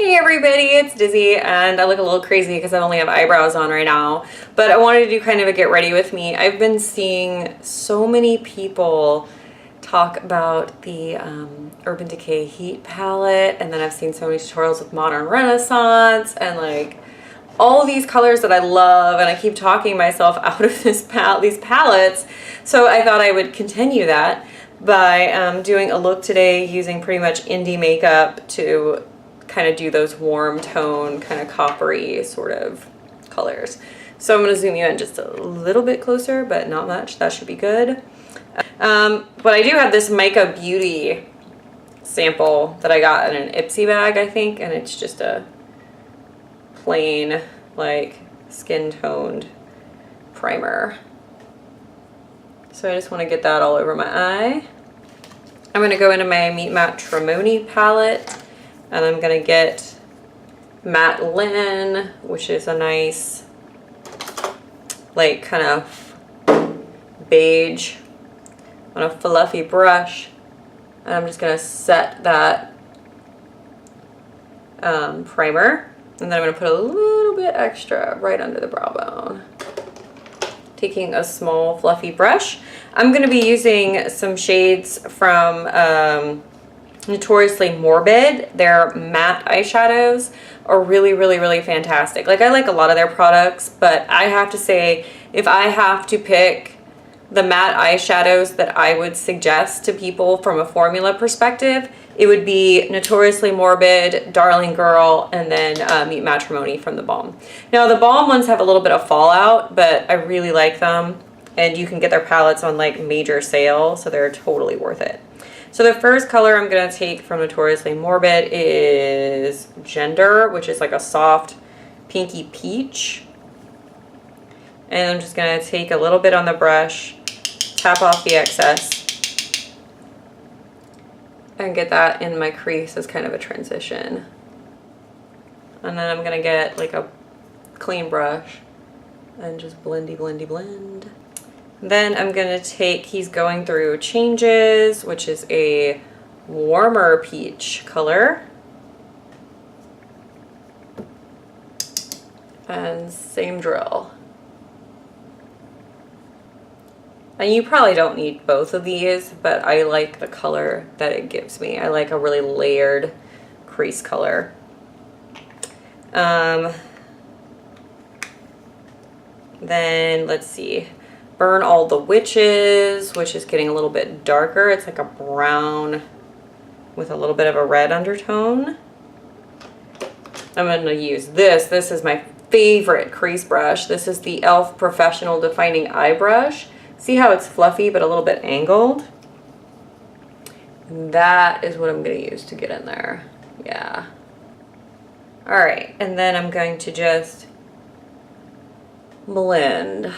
Hey everybody, it's Dizzy, and I look a little crazy because I only have eyebrows on right now, but I wanted to do kind of a get ready with me. I've been seeing so many people talk about the Urban Decay Heat palette, and then I've seen so many tutorials with Modern Renaissance and like all these colors that I love, and I keep talking myself out of these palettes, so I thought I would continue that by doing a look today using pretty much indie makeup to kind of do those warm tone, kind of coppery sort of colors. So I'm going to zoom you in just a little bit closer, but not much. That should be good. But I do have this Mica Beauty sample that I got in an Ipsy bag, I think, and it's just a plain, like, skin-toned primer. So I just want to get that all over my eye. I'm going to go into my Meet Matrimony palette, and I'm going to get Matte Linen, which is a nice, like, kind of beige on a fluffy brush. And I'm just going to set that primer. And then I'm going to put a little bit extra right under the brow bone. Taking a small fluffy brush. I'm going to be using some shades from Notoriously Morbid. Their matte eyeshadows are really fantastic. Like, I like a lot of their products, but I have to say, if I have to pick the matte eyeshadows that I would suggest to people from a formula perspective, it would be Notoriously Morbid, Darling Girl, and then Meet Matrimony from the Balm. Now, the Balm ones have a little bit of fallout, but I really like them, and you can get their palettes on like major sale, so they're totally worth it. So the first color I'm going to take from Notoriously Morbid is Gender, which is like a soft pinky peach. And I'm just going to take a little bit on the brush, tap off the excess, and get that in my crease as kind of a transition. And then I'm going to get like a clean brush and just blend. Then I'm going to take He's Going Through Changes, which is a warmer peach color. And same drill. And you probably don't need both of these, but I like the color that it gives me. I like a really layered crease color. Then let's see. Burn All the Witches, which is getting a little bit darker. It's like a brown with a little bit of a red undertone. I'm going to use this. This is my favorite crease brush. This is the e.l.f. Professional Defining Eye Brush. See how it's fluffy but a little bit angled? And that is what I'm going to use to get in there. Yeah. Alright, and then I'm going to just blend.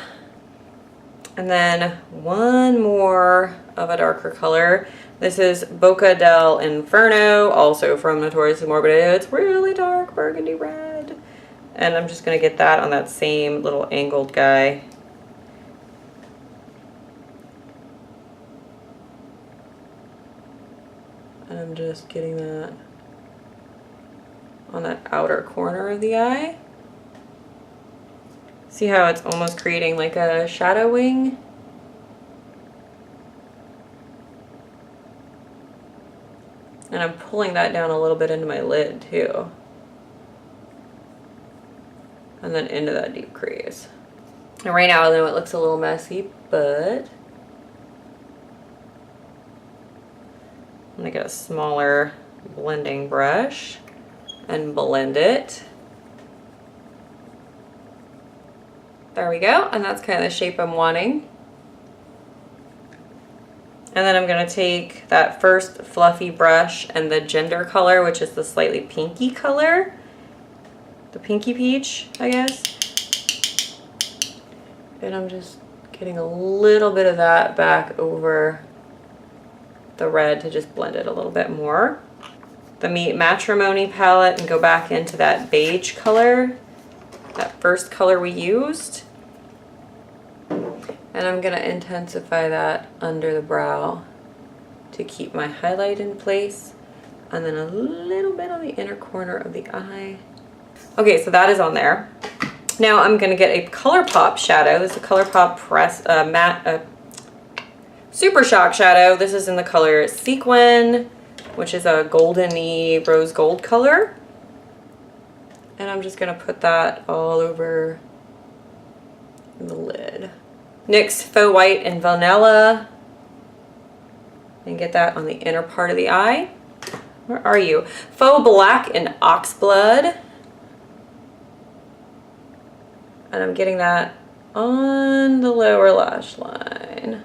And then one more of a darker color. This is Boca del Inferno, also from Notoriously Morbid. It's really dark burgundy red. And I'm just going to get that on that same little angled guy. And I'm just getting that on that outer corner of the eye. See how it's almost creating like a shadow wing? And I'm pulling that down a little bit into my lid too. And then into that deep crease. And right now I know it looks a little messy, but I'm gonna get a smaller blending brush and blend it. There we go, and that's kind of the shape I'm wanting. And then I'm going to take that first fluffy brush and the Gender color, which is the slightly pinky color. The pinky peach, I guess. And I'm just getting a little bit of that back over the red to just blend it a little bit more. The Meet Matrimony palette and go back into that beige color, that first color we used. And I'm going to intensify that under the brow to keep my highlight in place. and then a little bit on the inner corner of the eye. Okay, so that is on there. Now I'm gonna get a ColourPop shadow. This is a ColourPop press matte Super Shock shadow. This is in the color Sequin, which is a golden-y rose gold color. And I'm just gonna put that all over the lid. NYX Faux White and Vanilla. And get that on the inner part of the eye. Where are you? Faux Black and Oxblood. And I'm getting that on the lower lash line.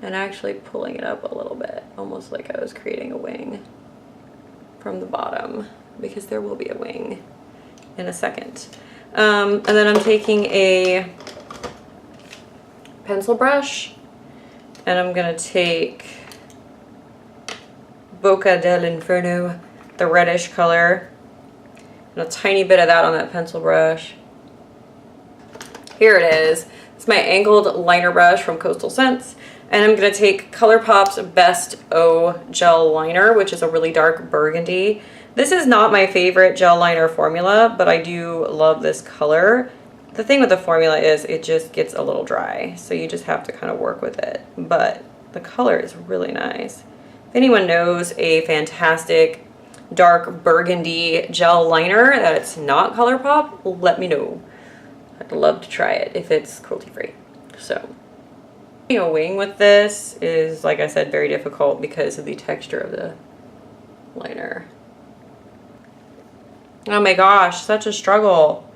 And actually pulling it up a little bit, almost like I was creating a wing from the bottom, because there will be a wing in a second. And then I'm taking a pencil brush, and I'm gonna take Boca del Inferno, the reddish color, and a tiny bit of that on that pencil brush. Here it is. It's my angled liner brush from Coastal Scents. And I'm gonna take ColourPop's Best O Gel Liner, which is a really dark burgundy. This is not my favorite gel liner formula, but I do love this color. The thing with the formula is it just gets a little dry, so you just have to kind of work with it. But the color is really nice. If anyone knows a fantastic dark burgundy gel liner that it's not ColourPop, let me know. I'd love to try it if it's cruelty-free. So a wing with this is, like I said, very difficult because of the texture of the liner. Oh my gosh, such a struggle.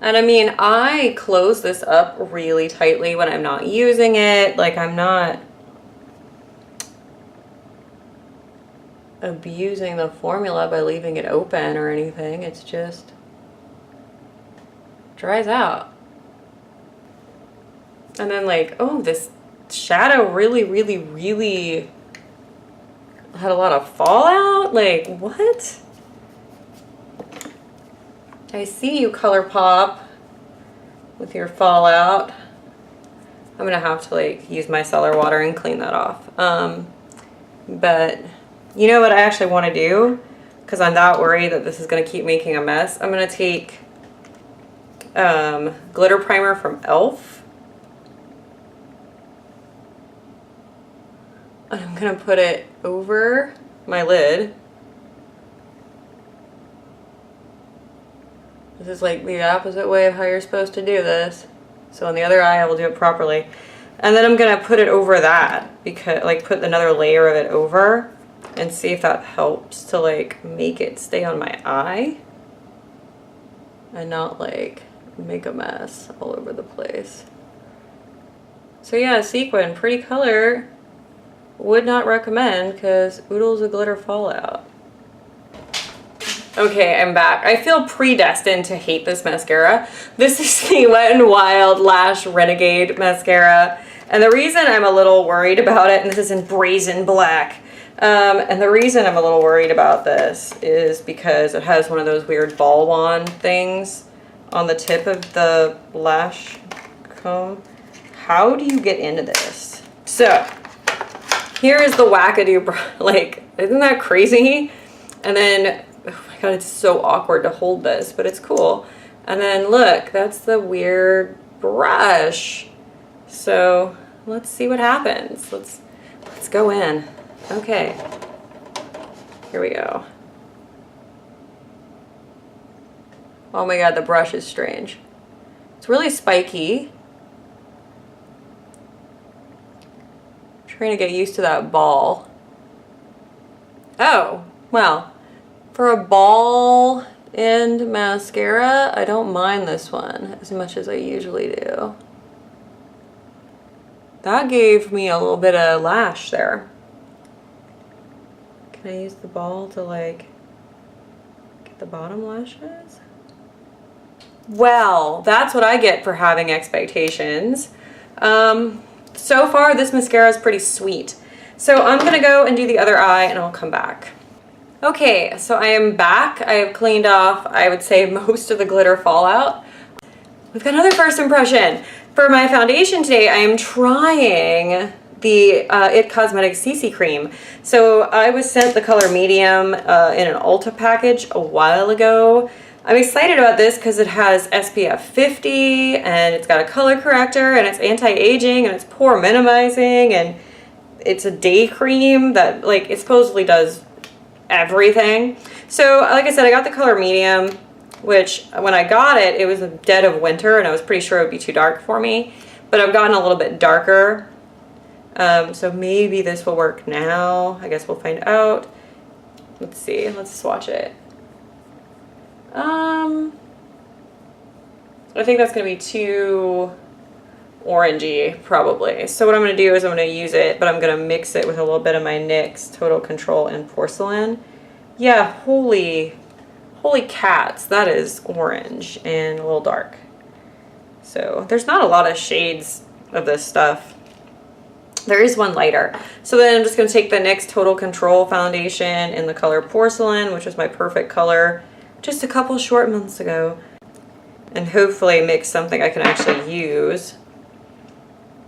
And I mean, I close this up really tightly when I'm not using it. Like, I'm not abusing the formula by leaving it open or anything. It's just dries out. And then like, oh, this shadow really had a lot of fallout. Like, what? I see you, ColourPop, with your fallout. I'm gonna have to like use my cellar water and clean that off. But you know what I actually want to do? Because I'm that worried that this is gonna keep making a mess. I'm gonna take glitter primer from e.l.f. And I'm gonna put it over my lid. This is like the opposite way of how you're supposed to do this. So on the other eye, I will do it properly. And then I'm gonna put it over that, because like put another layer of it over and see if that helps to like make it stay on my eye and not like make a mess all over the place. So yeah, Sequin, pretty color. Would not recommend because oodles of glitter fallout. Okay, I'm back. I feel predestined to hate this mascara. This is the Wet n Wild Lash Renegade mascara. And the reason I'm a little worried about it, and this is in Brazen Black, and the reason I'm a little worried about this is because it has one of those weird ball wand things on the tip of the lash comb. How do you get into this? So, here is the wackadoo, like, isn't that crazy? And then, oh my god, it's so awkward to hold this, but it's cool. And then look, that's the weird brush. So let's see what happens. Let's go in. Okay, here we go. Oh my god, the brush is strange. It's really spiky. Trying to get used to that ball. Oh, well, for a ball end mascara, I don't mind this one as much as I usually do. That gave me a little bit of lash there. Can I use the ball to like get the bottom lashes? Well, that's what I get for having expectations. So far, this mascara is pretty sweet. So I'm gonna go and do the other eye and I'll come back. Okay, so I am back. I have cleaned off, I would say, most of the glitter fallout. We've got another first impression. For my foundation today, I am trying the It Cosmetics CC cream. So I was sent the color medium in an Ulta package a while ago. I'm excited about this because it has SPF 50 and it's got a color corrector and it's anti-aging and it's pore minimizing and it's a day cream that like it supposedly does everything. So like I said, I got the color medium, which when I got it, it was the dead of winter and I was pretty sure it would be too dark for me, but I've gotten a little bit darker. So maybe this will work now. I guess we'll find out. Let's see, let's swatch it. I think that's gonna be too orangey probably. So what I'm gonna do is I'm gonna use it, but I'm gonna mix it with a little bit of my NYX Total Control and Porcelain. Yeah, holy cats, that is orange and a little dark. So there's not a lot of shades of this stuff. There is one lighter. So then I'm just gonna take the NYX Total Control foundation in the color Porcelain, which was my perfect color just a couple short months ago, and hopefully mix something I can actually use.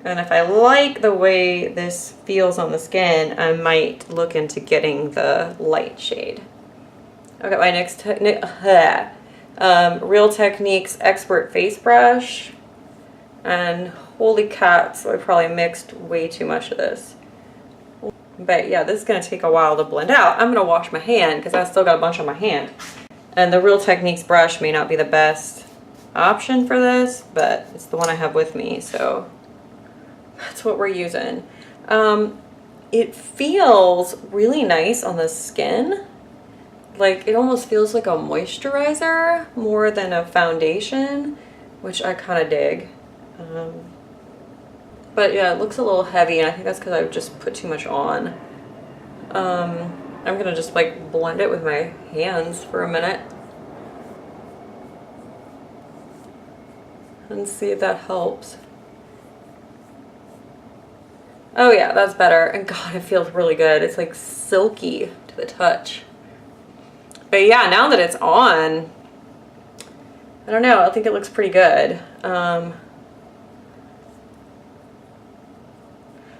And if I like the way this feels on the skin, I might look into getting the light shade. I've got my Real Techniques Expert Face Brush. And holy cats, I probably mixed way too much of this. But yeah, this is going to take a while to blend out. I'm going to wash my hand because I still got a bunch on my hand. And the Real Techniques brush may not be the best option for this, but it's the one I have with me, so that's what we're using. It feels really nice on the skin. Like, it almost feels like a moisturizer more than a foundation, which I kind of dig. But yeah, it looks a little heavy, and I think that's because I've just put too much on. I'm gonna just like blend it with my hands for a minute and see if that helps. Oh yeah, that's better. And God, it feels really good. It's like silky to the touch. But yeah, now that it's on, I don't know, I think it looks pretty good. I'm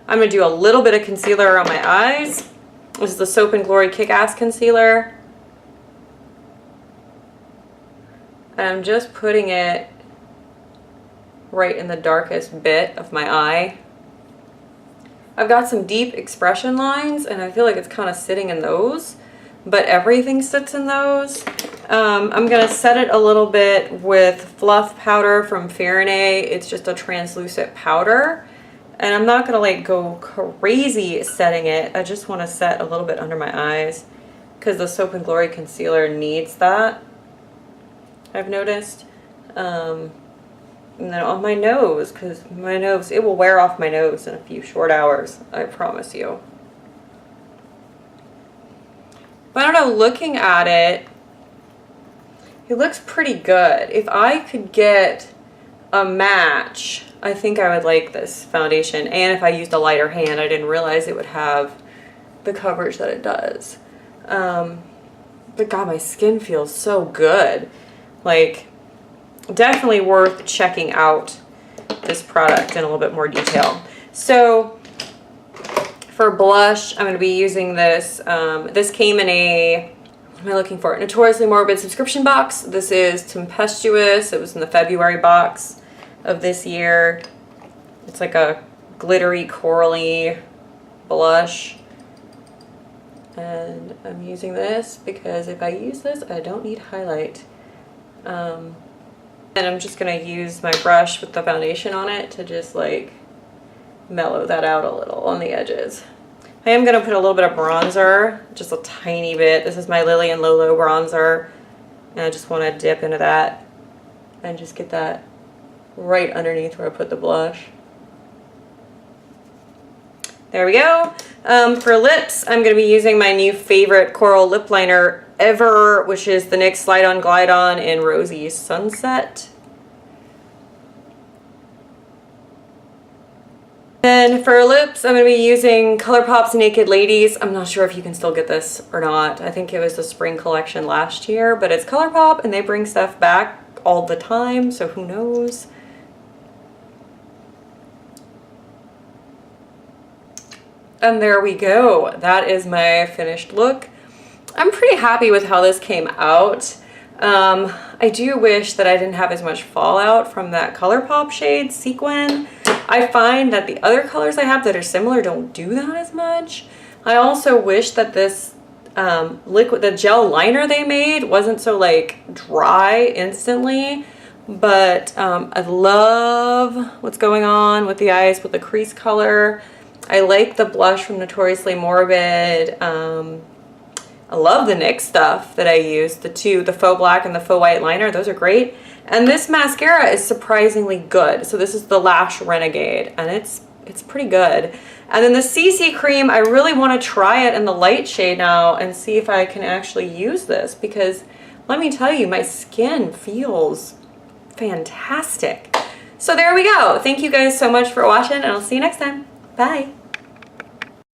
gonna do a little bit of concealer on my eyes. This is the Soap and Glory Kick-Ass Concealer. And I'm just putting it right in the darkest bit of my eye. I've got some deep expression lines and I feel like it's kind of sitting in those, but everything sits in those. I'm gonna set it a little bit with Fluff Powder from Farinay. It's just a translucent powder. And I'm not gonna like go crazy setting it. I just wanna set a little bit under my eyes because the Soap and Glory concealer needs that, I've noticed. And then on my nose, because my nose, it will wear off my nose in a few short hours, I promise you. But I don't know, looking at it, it looks pretty good. If I could get a match, I think I would like this foundation. And if I used a lighter hand, I didn't realize it would have the coverage that it does. But God, my skin feels so good. Like, definitely worth checking out this product in a little bit more detail. So for blush, I'm going to be using this. This came in a, what am I looking for? Notoriously Morbid subscription box. This is Tempestuous. It was in the February box of this year. It's like a glittery corally blush. And I'm using this because if I use this, I don't need highlight. And I'm just going to use my brush with the foundation on it to just like mellow that out a little on the edges. I am going to put a little bit of bronzer, just a tiny bit. This is my Lily and Lolo bronzer. And I just want to dip into that and just get that right underneath where I put the blush. There we go. For lips, I'm going to be using my new favorite coral lip liner ever, which is the NYX Slide On Glide On in Rosy Sunset. And for lips, I'm going to be using ColourPop's Naked Ladies. I'm not sure if you can still get this or not. I think it was the spring collection last year, but it's ColourPop and they bring stuff back all the time, so who knows. And there we go. That is my finished look. I'm pretty happy with how this came out. I do wish that I didn't have as much fallout from that ColourPop shade, Sequin. I find that the other colors I have that are similar don't do that as much. I also wish that this the gel liner they made wasn't so like dry instantly. But I love what's going on with the eyes with the crease color. I like the blush from Notoriously Morbid. I love the NYX stuff that I used, the faux black and the faux white liner. Those are great. And this mascara is surprisingly good. So this is the Lash Renegade, and it's pretty good. And then the CC cream, I really want to try it in the light shade now and see if I can actually use this, because let me tell you, my skin feels fantastic. So there we go. Thank you guys so much for watching, and I'll see you next time. Bye.